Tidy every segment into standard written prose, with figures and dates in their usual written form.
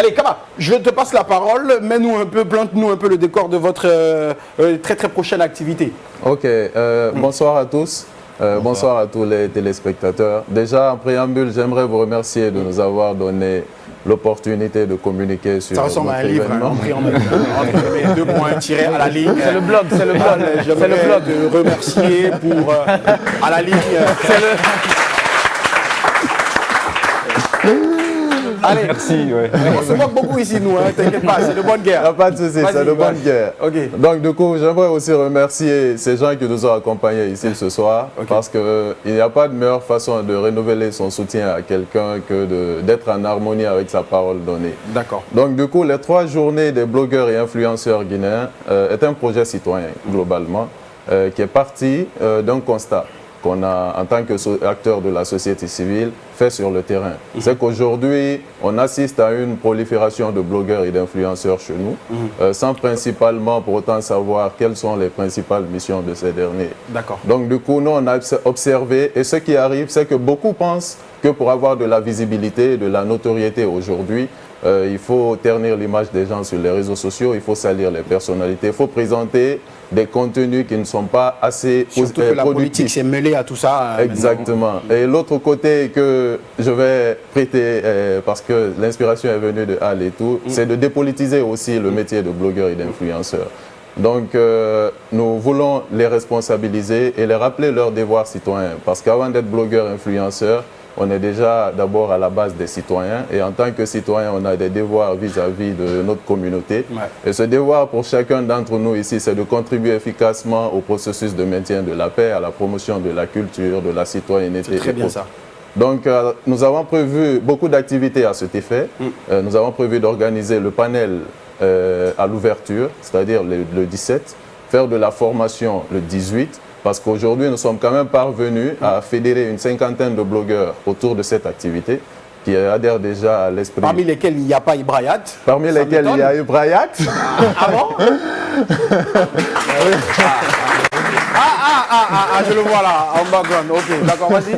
Allez, Kaba, je te passe la parole. Mets-nous un peu, plante-nous un peu le décor de votre très très prochaine activité. Ok, bonsoir à tous. Bonsoir à tous les téléspectateurs. Déjà, en préambule, j'aimerais vous remercier de nous avoir donné l'opportunité de communiquer sur ça ressemble à un livre, événement. Hein, 2 points tirés à la ligne. C'est le blog, c'est le blog. C'est le blog. De remercier pour à la ligne. C'est le... Allez, merci. Ouais. On se moque beaucoup ici, nous, hein, t'inquiète pas, c'est de bonne guerre. Il n'y a pas de souci, c'est de bonne guerre. Okay. Donc, du coup, j'aimerais aussi remercier ces gens qui nous ont accompagnés ici ce soir, parce qu'il n'y a pas de meilleure façon de renouveler son soutien à quelqu'un que d'être en harmonie avec sa parole donnée. D'accord. Donc, du coup, les 3 journées des blogueurs et influenceurs guinéens est un projet citoyen, globalement, qui est parti d'un constat qu'on a, en tant qu'acteur de la société civile, fait sur le terrain. C'est qu'aujourd'hui, on assiste à une prolifération de blogueurs et d'influenceurs chez nous, sans principalement pour autant savoir quelles sont les principales missions de ces derniers. D'accord. Donc du coup, nous, on a observé, et ce qui arrive, c'est que beaucoup pensent que pour avoir de la visibilité, de la notoriété aujourd'hui, il faut ternir l'image des gens sur les réseaux sociaux, il faut salir les personnalités, il faut présenter des contenus qui ne sont pas assez surtout que la politique s'est mêlée à tout ça. Exactement. Et l'autre côté que je vais prêter, parce que l'inspiration est venue de Al et tout, c'est de dépolitiser aussi le métier de blogueur et d'influenceur. Donc, nous voulons les responsabiliser et les rappeler leurs devoirs citoyens. Parce qu'avant d'être blogueur, influenceur, on est déjà d'abord à la base des citoyens et en tant que citoyen, on a des devoirs vis-à-vis de notre communauté. Ouais. Et ce devoir pour chacun d'entre nous ici, c'est de contribuer efficacement au processus de maintien de la paix, à la promotion de la culture, de la citoyenneté. C'est très bien ça. Donc, nous avons prévu beaucoup d'activités à cet effet. Nous avons prévu d'organiser le panel à l'ouverture, c'est-à-dire le 17, faire de la formation le 18, parce qu'aujourd'hui, nous sommes quand même parvenus à fédérer une 50aine de blogueurs autour de cette activité qui adhèrent déjà à l'esprit. Parmi lesquels il n'y a pas Ibrayat. Parmi lesquels il y a Ibrayat. Ah bon? Je le vois là, en background. Ok, d'accord, vas-y.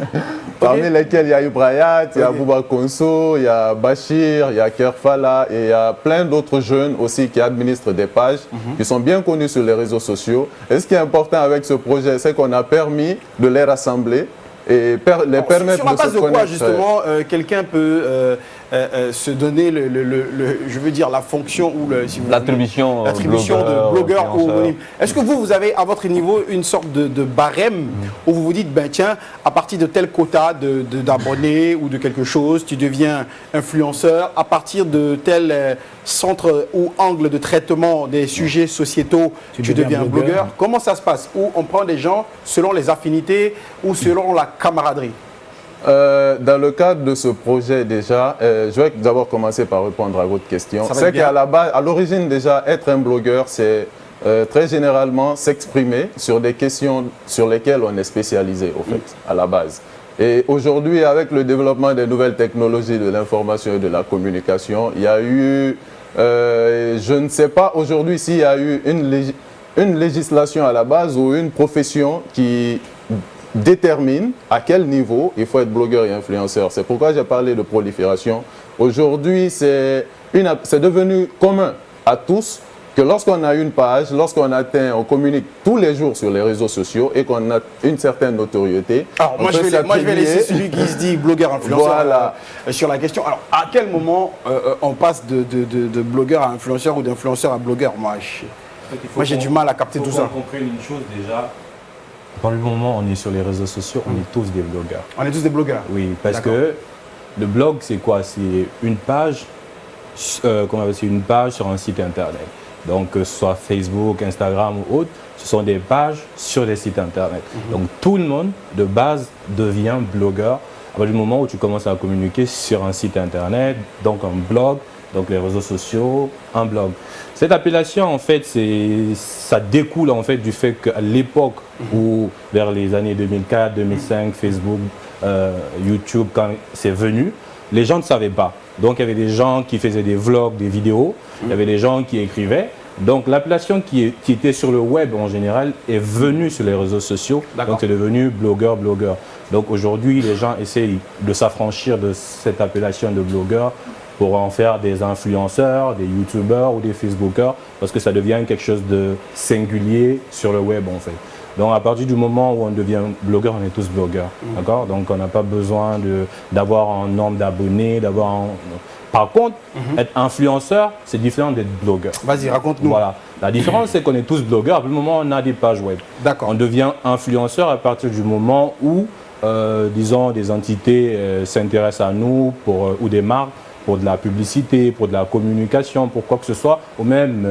Parmi lesquels il y a Ibrayat, il y a Bouba Konso, il y a Bachir, il y a Kerfala et il y a plein d'autres jeunes aussi qui administrent des pages qui sont bien connus sur les réseaux sociaux. Et ce qui est important avec ce projet, c'est qu'on a permis de les rassembler et les permettre sur la base de se quoi, connaître. Justement, quelqu'un peut se donner, je veux dire, la fonction ou si l'attribution de blogueur ou homonyme. Est-ce que vous avez à votre niveau une sorte de barème où vous vous dites, ben tiens, à partir de tel quota d'abonnés ou de quelque chose, tu deviens influenceur, à partir de tel centre ou angle de traitement des sujets sociétaux, tu deviens blogueur. Comment ça se passe? Où on prend des gens selon les affinités ou selon la camaraderie? Dans le cadre de ce projet déjà, je vais d'abord commencer par répondre à votre question. C'est qu'à la base, à l'origine déjà, être un blogueur, c'est très généralement s'exprimer sur des questions sur lesquelles on est spécialisé, au fait, à la base. Et aujourd'hui, avec le développement des nouvelles technologies de l'information et de la communication, il y a eu, je ne sais pas aujourd'hui s'il y a eu une législation à la base ou une profession qui détermine à quel niveau il faut être blogueur et influenceur. C'est pourquoi j'ai parlé de prolifération. Aujourd'hui, c'est devenu commun à tous que lorsqu'on a une page, on communique tous les jours sur les réseaux sociaux et qu'on a une certaine notoriété. Alors moi je vais laisser celui qui se dit blogueur influenceur voilà. Sur la question. Alors à quel moment on passe de blogueur à influenceur ou d'influenceur à blogueur? Moi j'ai du mal à capter tout ça. Il faut qu'on comprenne une chose déjà. Dans le moment où on est sur les réseaux sociaux, on est tous des blogueurs. On est tous des blogueurs? Oui, parce que le blog, c'est quoi? C'est une page, une page sur un site internet. Donc, que ce soit Facebook, Instagram ou autre, ce sont des pages sur des sites internet. Donc, tout le monde, de base, devient blogueur à partir du moment où tu commences à communiquer sur un site internet, donc un blog, donc les réseaux sociaux, un blog. Cette appellation, en fait, ça découle en fait du fait qu'à l'époque où, vers les années 2004, 2005, Facebook, YouTube, quand c'est venu, les gens ne savaient pas. Donc, il y avait des gens qui faisaient des vlogs, des vidéos, il y avait des gens qui écrivaient. Donc, l'appellation qui était sur le web en général est venue sur les réseaux sociaux. Donc, c'est devenu blogueur. Donc, aujourd'hui, les gens essayent de s'affranchir de cette appellation de blogueur pour en faire des influenceurs, des youtubeurs ou des facebookers, parce que ça devient quelque chose de singulier sur le web en fait. Donc à partir du moment où on devient blogueur, on est tous blogueurs, d'accord? Donc on n'a pas besoin d'avoir un nombre d'abonnés, Par contre, être influenceur, c'est différent d'être blogueur. Vas-y, raconte-nous. Voilà. La différence, c'est qu'on est tous blogueurs. À le moment où on a des pages web. D'accord. On devient influenceur à partir du moment où, disons, des entités s'intéressent à nous ou des marques pour de la publicité, pour de la communication, pour quoi que ce soit, ou même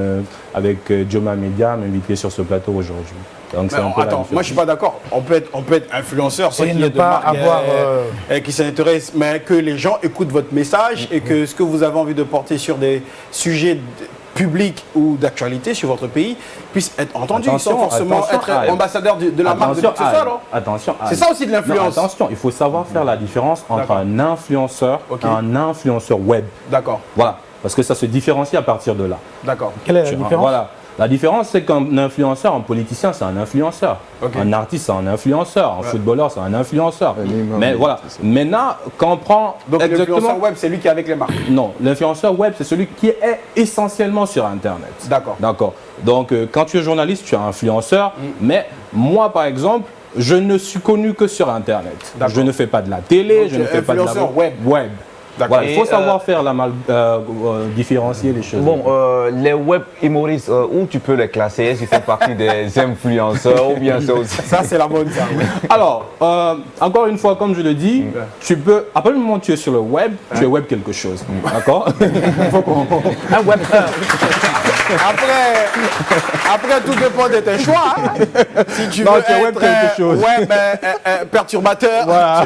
avec Dioma Media m'inviter sur ce plateau aujourd'hui. Donc, attends, moi je suis pas d'accord. On peut être influenceur sans qu'il y ait de marque qui s'intéresse, mais que les gens écoutent votre message et que ce que vous avez envie de porter sur des sujets publics ou d'actualité sur votre pays puisse être entendu sans forcément être ambassadeur de la marque de quoi que ce soit. Attention, c'est ça aussi de l'influence. Attention, il faut savoir faire la différence entre un influenceur et un influenceur web. D'accord. Voilà, parce que ça se différencie à partir de là. D'accord. Quelle est la différence? Voilà. La différence, c'est qu'un influenceur, un politicien, c'est un influenceur. Okay. Un artiste, c'est un influenceur. Un footballeur, c'est un influenceur. Mais voilà. Maintenant, quand on prend. Donc l'influenceur web, c'est lui qui est avec les marques? Non, l'influenceur web, c'est celui qui est essentiellement sur Internet. D'accord. D'accord. Donc, quand tu es journaliste, tu es influenceur. Mais moi, par exemple, je ne suis connu que sur Internet. Je ne fais pas de la télé, donc, je ne fais pas de la web. Voilà, il faut savoir faire différencier les choses. Bon, les web humoristes, où tu peux les classer? Est-ce qu'ils font partie des influenceurs ou bien ça aussi? Ça, c'est la bonne ça. Oui. Alors, encore une fois, comme je le dis, tu peux, à partir du moment où tu es sur le web, tu es web quelque chose. D'accord? Un web. Après, tout dépend de tes choix. Hein. Si tu veux être web quelque chose. Web perturbateur, voilà.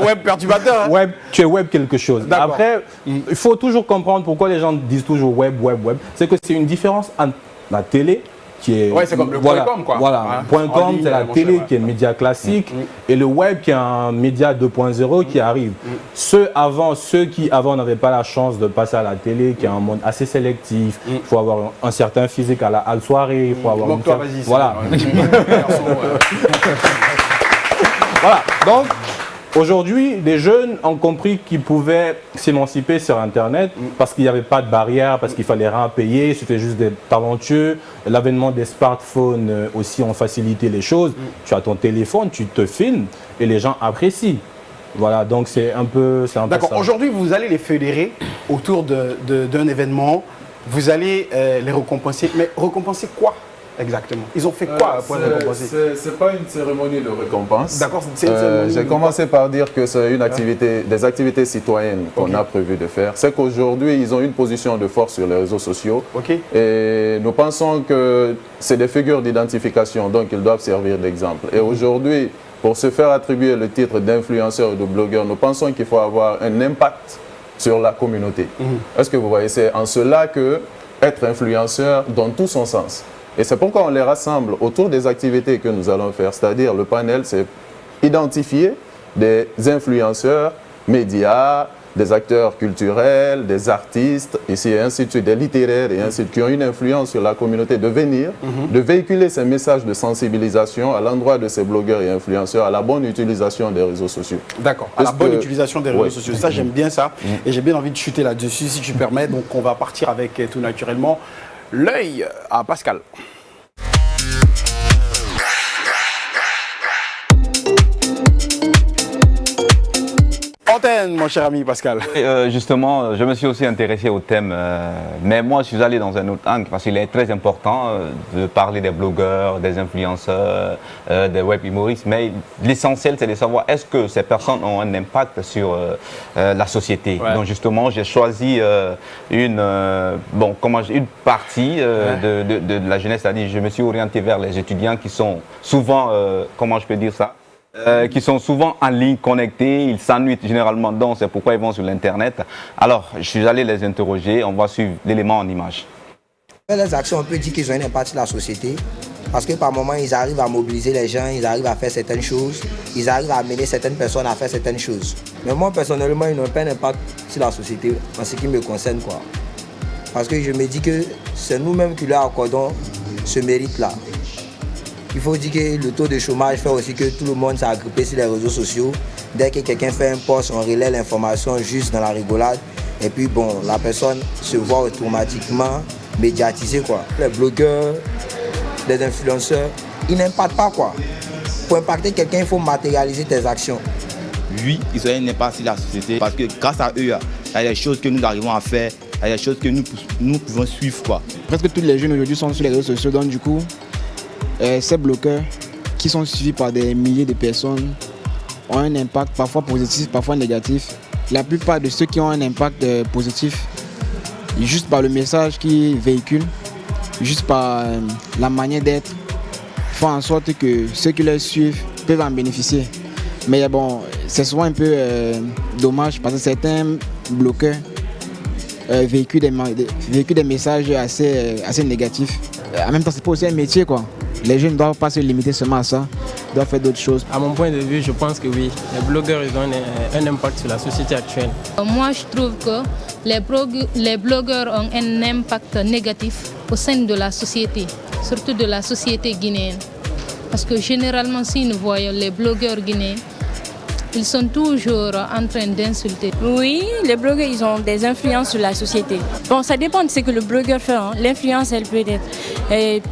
web perturbateur. Web, tu es web quelque chose. Après, il faut toujours comprendre pourquoi les gens disent toujours web. C'est que c'est une différence entre la télé, qui est... Ouais, c'est comme le .com quoi. Voilà, .com, c'est la télé qui est un média classique et le web qui est un média 2.0 qui arrive. Ceux qui avant n'avaient pas la chance de passer à la télé, qui est un monde assez sélectif, il faut avoir un certain physique à la soirée, il faut avoir une toi, vas-y. Voilà. Voilà, donc... Aujourd'hui, les jeunes ont compris qu'ils pouvaient s'émanciper sur Internet parce qu'il n'y avait pas de barrière, parce qu'il fallait rien payer, il suffisait juste d'être talentueux. L'avènement des smartphones aussi ont facilité les choses. Tu as ton téléphone, tu te filmes et les gens apprécient. Voilà, donc c'est un peu ça. D'accord, aujourd'hui vous allez les fédérer autour d'un événement, vous allez les récompenser, mais récompenser quoi ? Exactement. Ils ont fait quoi pour les récompenser? C'est pas une cérémonie de récompense. D'accord. J'ai commencé par dire que c'est une activité, des activités citoyennes qu'on a prévu de faire. C'est qu'aujourd'hui, ils ont une position de force sur les réseaux sociaux. Et nous pensons que c'est des figures d'identification, donc ils doivent servir d'exemple. Et aujourd'hui, pour se faire attribuer le titre d'influenceur ou de blogueur, nous pensons qu'il faut avoir un impact sur la communauté. Est-ce que vous voyez? C'est en cela que être influenceur donne tout son sens. Et c'est pourquoi on les rassemble autour des activités que nous allons faire. C'est-à-dire, le panel, c'est identifier des influenceurs, médias, des acteurs culturels, des artistes, ici et ainsi de suite, des littéraires et ainsi de suite, qui ont une influence sur la communauté, de venir, de véhiculer ces messages de sensibilisation à l'endroit de ces blogueurs et influenceurs, à la bonne utilisation des réseaux sociaux. D'accord, à la bonne utilisation des réseaux sociaux. Ça, j'aime bien ça. Et j'ai bien envie de chuter là-dessus, si tu permets. Donc, on va partir avec tout naturellement l'œil à Pascal. Antenne, mon cher ami Pascal. Justement, je me suis aussi intéressé au thème, mais moi je suis allé dans un autre angle parce qu'il est très important de parler des blogueurs, des influenceurs, des web humoristes, mais l'essentiel c'est de savoir est-ce que ces personnes ont un impact sur la société. Donc justement, j'ai choisi une partie de la jeunesse, c'est-à-dire je me suis orienté vers les étudiants qui sont souvent, comment je peux dire ça, qui sont souvent en ligne connectés, ils s'ennuient généralement, donc c'est pourquoi ils vont sur l'internet. Alors, je suis allé les interroger, on va suivre l'élément en image. Les actions, on peut dire qu'ils ont un impact sur la société, parce que par moments, ils arrivent à mobiliser les gens, ils arrivent à faire certaines choses, ils arrivent à amener certaines personnes à faire certaines choses. Mais moi, personnellement, ils n'ont pas un impact sur la société, en ce qui me concerne, quoi. Parce que je me dis que c'est nous-mêmes qui leur accordons ce mérite-là. Il faut dire que le taux de chômage fait aussi que tout le monde s'est agrippé sur les réseaux sociaux. Dès que quelqu'un fait un post, on relaie l'information juste dans la rigolade. Et puis bon, la personne se voit automatiquement médiatisée quoi. Les blogueurs, les influenceurs, ils n'impactent pas quoi. Pour impacter quelqu'un, il faut matérialiser tes actions. Oui, ils ont un impact sur la société parce que grâce à eux, il y a des choses que nous arrivons à faire, il y a des choses que nous pouvons suivre quoi. Presque tous les jeunes aujourd'hui sont sur les réseaux sociaux, donc du coup, ces bloqueurs qui sont suivis par des milliers de personnes ont un impact parfois positif, parfois négatif. La plupart de ceux qui ont un impact positif, juste par le message qu'ils véhiculent, juste par la manière d'être, font en sorte que ceux qui les suivent peuvent en bénéficier. Mais bon, c'est souvent un peu dommage parce que certains bloqueurs véhiculent des messages assez négatifs. En même temps, c'est pas aussi un métier quoi. Les jeunes ne doivent pas se limiter seulement à ça, ils doivent faire d'autres choses. À mon point de vue, je pense que oui, les blogueurs ils ont un impact sur la société actuelle. Moi, je trouve que les blogueurs ont un impact négatif au sein de la société, surtout de la société guinéenne. Parce que généralement, si nous voyons les blogueurs guinéens, ils sont toujours en train d'insulter. Oui, les blogueurs, ils ont des influences sur la société. Bon, ça dépend de ce que le blogueur fait. Hein. L'influence, elle peut être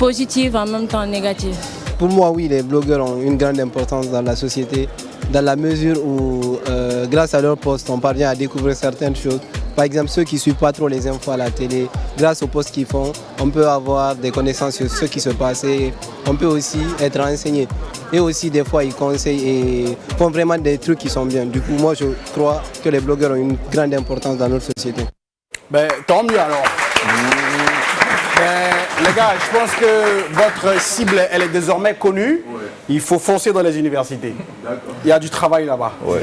positive, en même temps négative. Pour moi, oui, les blogueurs ont une grande importance dans la société, dans la mesure où, grâce à leur poste, on parvient à découvrir certaines choses. Par exemple, ceux qui ne suivent pas trop les infos à la télé, grâce au poste qu'ils font, on peut avoir des connaissances sur ce qui se passe et on peut aussi être renseigné. Et aussi, des fois, ils conseillent et font vraiment des trucs qui sont bien. Du coup, moi, je crois que les blogueurs ont une grande importance dans notre société. Ben, tant mieux alors. Les gars, je pense que votre cible, elle est désormais connue. Ouais. Il faut foncer dans les universités. Il y a du travail là-bas. Ouais.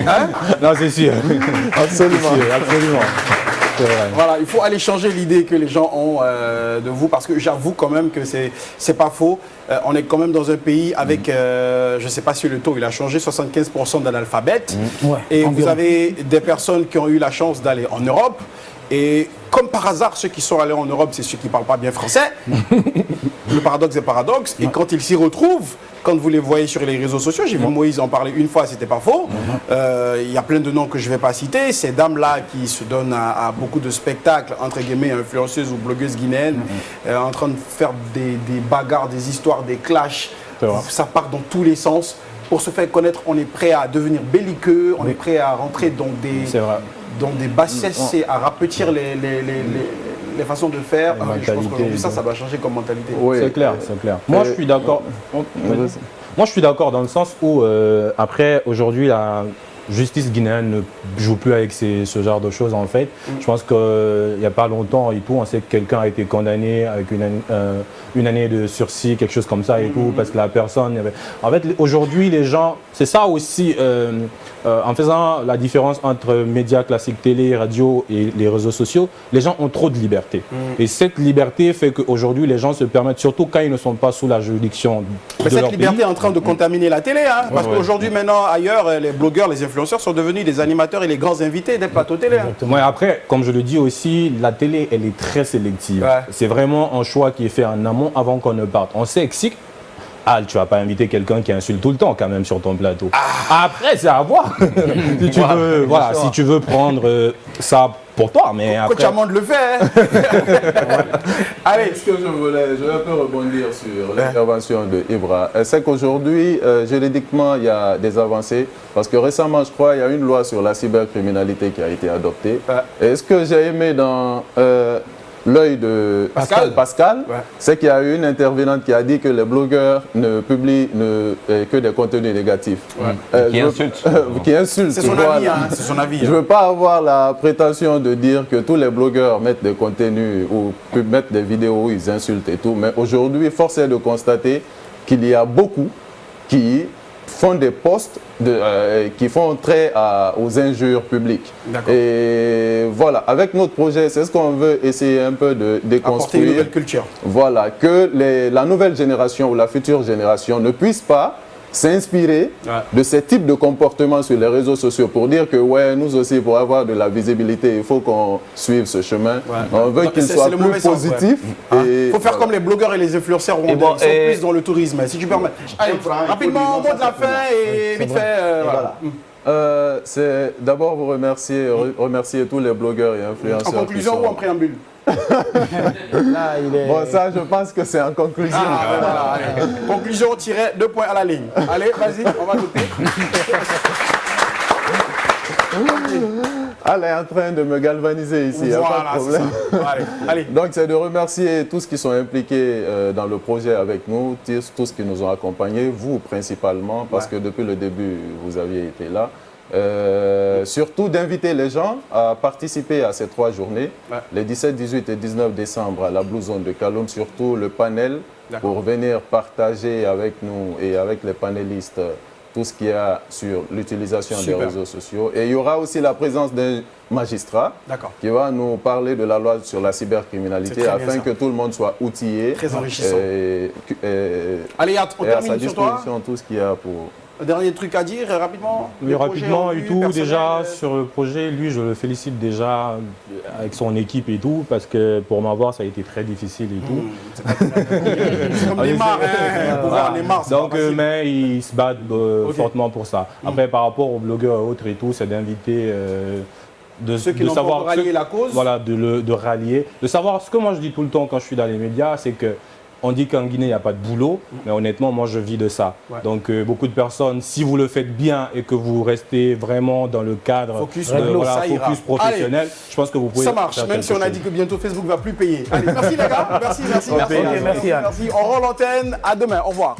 Hein? Non, c'est sûr. Absolument. C'est sûr, absolument. Voilà, il faut aller changer l'idée que les gens ont de vous, parce que j'avoue quand même que c'est pas faux. On est quand même dans un pays avec, je ne sais pas si le taux il a changé, 75% d'analphabètes. Ouais, et environ. Vous avez des personnes qui ont eu la chance d'aller en Europe. Et comme par hasard, ceux qui sont allés en Europe, c'est ceux qui ne parlent pas bien français. Le paradoxe est paradoxe. Et quand ils s'y retrouvent, quand vous les voyez sur les réseaux sociaux, j'ai vu Moïse en parler une fois, c'était pas faux. Il y a plein de noms que je ne vais pas citer. Ces dames-là qui se donnent à beaucoup de spectacles, entre guillemets, influenceuses ou blogueuses guinéennes, en train de faire des bagarres, des histoires, des clashs. Ça part dans tous les sens. Pour se faire connaître, on est prêt à devenir belliqueux, on est prêt à rentrer dans des bassesses et à rapetir les façons de faire. Je pense qu'aujourd'hui, ça doit changer comme mentalité. Oui, c'est clair, c'est clair. Moi, je suis d'accord. Moi, je suis d'accord dans le sens où, après, aujourd'hui, la justice guinéenne ne joue plus avec ce genre de choses, en fait. Je pense qu'il n'y a pas longtemps et tout, on sait que quelqu'un a été condamné avec une année de sursis, quelque chose comme ça et tout, parce que la personne... En fait, aujourd'hui, les gens... C'est ça aussi, en faisant la différence entre médias classiques, télé, radio et les réseaux sociaux, les gens ont trop de liberté. Et cette liberté fait qu'aujourd'hui, les gens se permettent, surtout quand ils ne sont pas sous la juridiction de leur pays. Cette liberté est en train de contaminer la télé, hein, parce qu'aujourd'hui, maintenant, ailleurs, les blogueurs, les influenceurs sont devenus des animateurs et les grands invités des plateaux télé. Hein. Ouais, après, comme je le dis aussi, la télé, elle est très sélective. Ouais. C'est vraiment un choix qui est fait en amont avant qu'on ne parte. On sait que si... tu vas pas inviter quelqu'un qui insulte tout le temps quand même sur ton plateau. Après, c'est à voir. Si tu veux, voilà, si tu veux prendre ça pour toi, mais après... Coach Amand le fait. Hein. Allez. Ce que je voulais un peu rebondir sur l'intervention de Ibra, c'est qu'aujourd'hui, juridiquement, il y a des avancées. Parce que récemment, je crois, il y a une loi sur la cybercriminalité qui a été adoptée. Et ce que j'ai aimé dans... l'œil de Pascal, c'est qu'il y a eu une intervenante qui a dit que les blogueurs ne publient que des contenus négatifs. Qui insultent. Qui insultent. C'est son avis. Hein, c'est son avis. Je ne veux pas avoir la prétention de dire que tous les blogueurs mettent des contenus ou mettent des vidéos où ils insultent et tout. Mais aujourd'hui, force est de constater qu'il y a beaucoup qui font des posts qui font trait aux injures publiques. Et voilà, avec notre projet, c'est ce qu'on veut essayer un peu de déconstruire. Apporter une nouvelle culture. Voilà, que la nouvelle génération ou la future génération ne puisse pas s'inspirer de ce type de comportement sur les réseaux sociaux pour dire que nous aussi, pour avoir de la visibilité, il faut qu'on suive ce chemin. On veut qu'il soit plus positif. Il faut faire comme les blogueurs et les influenceurs rwandais. Ils sont plus dans le tourisme, si tu permets. Allez, rapidement, mot de la fin et vite fait. Voilà. C'est d'abord vous remercier tous les blogueurs et influenceurs. En conclusion ou en préambule? Là, il est... Bon, ça, je pense que c'est en conclusion. Voilà, allez. Conclusion, tiret 2 points à la ligne. Allez, vas-y, on va noter. Elle est en train de me galvaniser ici, il n'y a pas de problème. Allez. Donc, c'est de remercier tous qui sont impliqués dans le projet avec nous, tous qui nous ont accompagnés, vous principalement, parce que depuis le début, vous aviez été là. Surtout d'inviter les gens à participer à ces 3 journées, les 17, 18 et 19 décembre à la Blue Zone de Kaloum, surtout le panel, pour venir partager avec nous et avec les panélistes tout ce qu'il y a sur l'utilisation des réseaux sociaux. Et il y aura aussi la présence d'un magistrat qui va nous parler de la loi sur la cybercriminalité afin que tout le monde soit outillé. Très enrichissant. Allez, on termine à sa disposition tout ce qu'il y a pour... Dernier truc à dire, rapidement? Oui, rapidement et tout. Déjà, sur le projet, lui, je le félicite déjà avec son équipe et tout, parce que pour m'avoir, ça a été très difficile et tout. C'est comme Neymar, Neymar. Donc, mais ils se battent fortement pour ça. Après, par rapport aux blogueurs et autres et tout, c'est d'inviter... ceux qui n'ont pas rallié la cause. Voilà, de rallier. De savoir, ce que moi je dis tout le temps quand je suis dans les médias, c'est que on dit qu'en Guinée, il n'y a pas de boulot, mais honnêtement, moi, je vis de ça. Donc, beaucoup de personnes, si vous le faites bien et que vous restez vraiment dans le cadre focus professionnel, allez, je pense que vous pouvez... Ça marche, même si on a dit que bientôt Facebook ne va plus payer. Allez, merci les gars, merci. On rend l'antenne, à demain, au revoir.